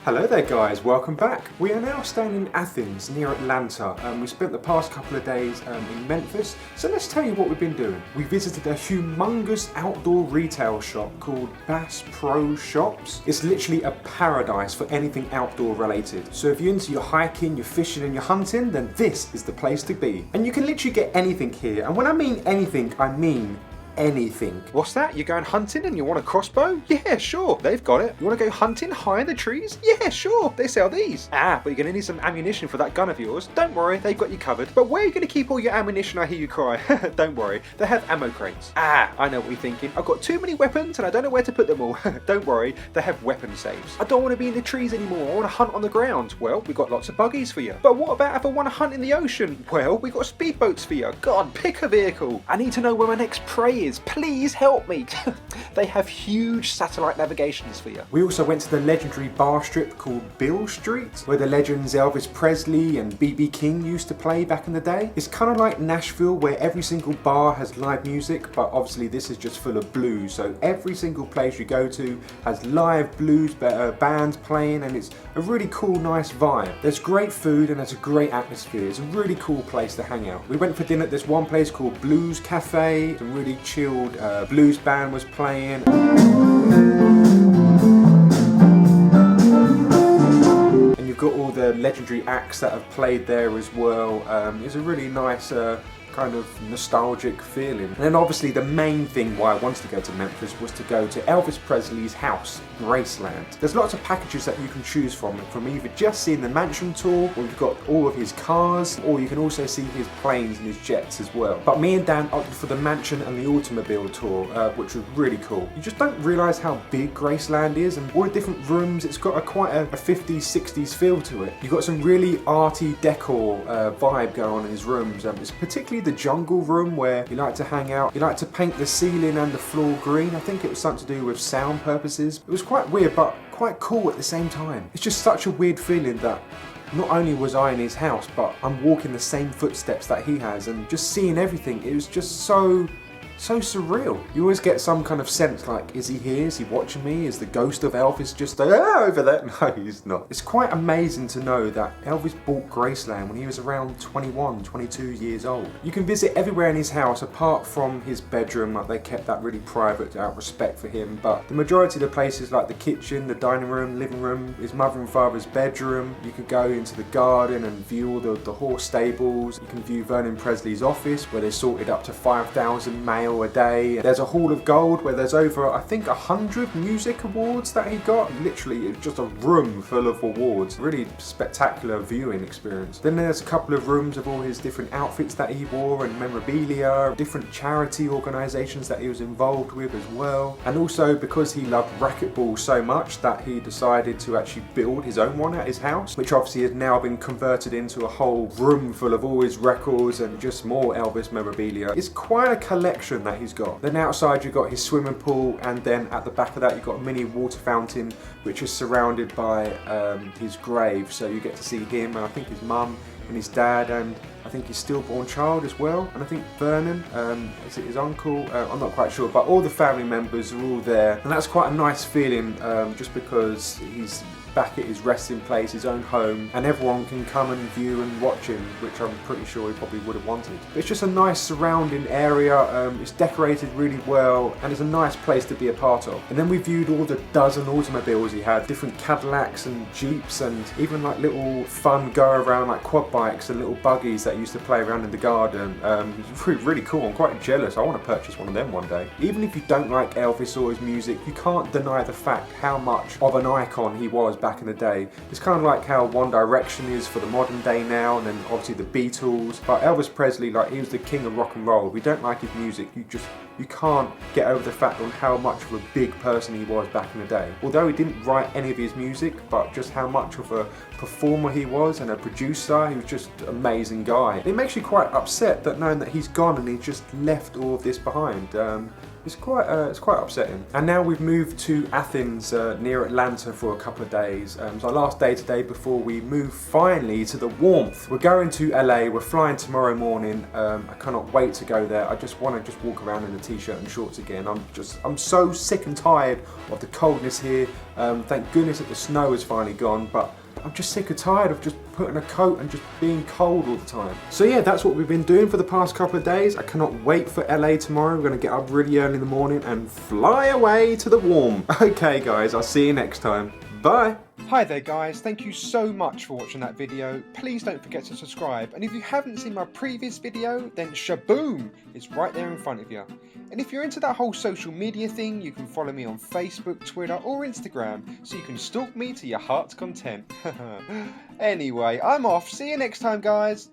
Hello there guys, welcome back. We are now staying in Athens near Atlanta. We spent the past couple of days in Memphis, so let's tell you what we've been doing. We visited a humongous outdoor retail shop called Bass Pro Shops. It's literally a paradise for anything outdoor related. So if you're into your hiking, your fishing and your hunting, then this is the place to be. And you can literally get anything here, and when I mean anything, I mean anything. What's that? You're going hunting and you want a crossbow? Yeah, sure, they've got it. You want to go hunting high in the trees? Yeah, sure, they sell these. But you're going to need some ammunition for that gun of yours. Don't worry, they've got you covered. But where are you going to keep all your ammunition, I hear you cry? Don't worry, they have ammo crates. I know what you're thinking. I've got too many weapons and I don't know where to put them all. Don't worry, they have weapon safes. I don't want to be in the trees anymore, I want to hunt on the ground. Well, we've got lots of buggies for you. But what about if I want to hunt in the ocean? Well, we've got speedboats for you. God, pick a vehicle. I need to know where my next prey is. Please help me. They have huge satellite navigations for you. We also went to the legendary bar strip called Beale Street, where the legends Elvis Presley and B.B. King used to play back in the day. It's kind of like Nashville, where every single bar has live music, but obviously this is just full of blues. So every single place you go to has live blues bands playing, and it's a really cool, nice vibe. There's great food and there's a great atmosphere. It's a really cool place to hang out. We went for dinner at this one place called Blues Cafe. It's a really chilled blues band was playing. And you've got all the legendary acts that have played there as well. It's a really nice kind of nostalgic feeling. And then obviously the main thing why I wanted to go to Memphis was to go to Elvis Presley's house, Graceland. There's lots of packages that you can choose from either just seeing the mansion tour, or you've got all of his cars, or you can also see his planes and his jets as well. But me and Dan opted for the mansion and the automobile tour, which was really cool. You just don't realise how big Graceland is, and all the different rooms. It's got quite a 50s, 60s feel to it. You've got some really arty decor vibe going on in his rooms. It's particularly the jungle room where you like to hang out. You like to paint the ceiling and the floor green. I think it was something to do with sound purposes. It was quite weird, but quite cool at the same time. It's just such a weird feeling that not only was I in his house, but I'm walking the same footsteps that he has, and just seeing everything. It was just so surreal. You always get some kind of sense like, is he here? Is he watching me? Is the ghost of Elvis just over there? No, he's not. It's quite amazing to know that Elvis bought Graceland when he was around 21, 22 years old. You can visit everywhere in his house apart from his bedroom. Like, they kept that really private out of respect for him, but the majority of the places like the kitchen, the dining room, living room, his mother and father's bedroom. You could go into the garden and view all the horse stables. You can view Vernon Presley's office where they sorted up to 5,000 mail a day. There's a hall of gold where there's over, I think, 100 music awards that he got. Literally, it's just a room full of awards. Really spectacular viewing experience. Then there's a couple of rooms of all his different outfits that he wore and memorabilia, different charity organisations that he was involved with as well. And also because he loved racquetball so much that he decided to actually build his own one at his house, which obviously has now been converted into a whole room full of all his records and just more Elvis memorabilia. It's quite a collection that he's got. Then outside you've got his swimming pool, and then at the back of that you've got a mini water fountain which is surrounded by his grave, so you get to see him and I think his mum and his dad and I think his stillborn child as well, and I think Vernon, is it his uncle? I'm not quite sure, but all the family members are all there, and that's quite a nice feeling, just because he's back at his resting place, his own home, and everyone can come and view and watch him, which I'm pretty sure he probably would have wanted. But it's just a nice surrounding area. It's decorated really well, and it's a nice place to be a part of. And then we viewed all the dozen automobiles he had, different Cadillacs and Jeeps, and even like little fun go around like quad bikes and little buggies that used to play around in the garden. It's really cool. I'm quite jealous. I want to purchase one of them one day. Even if you don't like Elvis or his music, you can't deny the fact how much of an icon he was back in the day. It's kind of like how One Direction is for the modern day now, and then obviously the Beatles. But Elvis Presley, like, he was the king of rock and roll. If you don't like his music, you can't get over the fact on how much of a big person he was back in the day. Although he didn't write any of his music, but just how much of a performer he was and a producer. He was just an amazing guy. It makes you quite upset that knowing that he's gone and he just left all of this behind. It's quite upsetting. And now we've moved to Athens near Atlanta for a couple of days. It's our last day today before we move finally to the warmth. We're going to LA, we're flying tomorrow morning. I cannot wait to go there. I just want to walk around in a t-shirt and shorts again. I'm so sick and tired of the coldness here. Thank goodness that the snow is finally gone, but I'm just sick and tired of just putting a coat and just being cold all the time. So yeah, that's what we've been doing for the past couple of days. I cannot wait for LA tomorrow. We're going to get up really early in the morning and fly away to the warm. Okay guys, I'll see you next time. Bye. Hi there guys, thank you so much for watching that video. Please don't forget to subscribe, and if you haven't seen my previous video, then shaboom, it's right there in front of you. And if you're into that whole social media thing, you can follow me on Facebook, Twitter or Instagram, so you can stalk me to your heart's content. Anyway, I'm off, see you next time guys.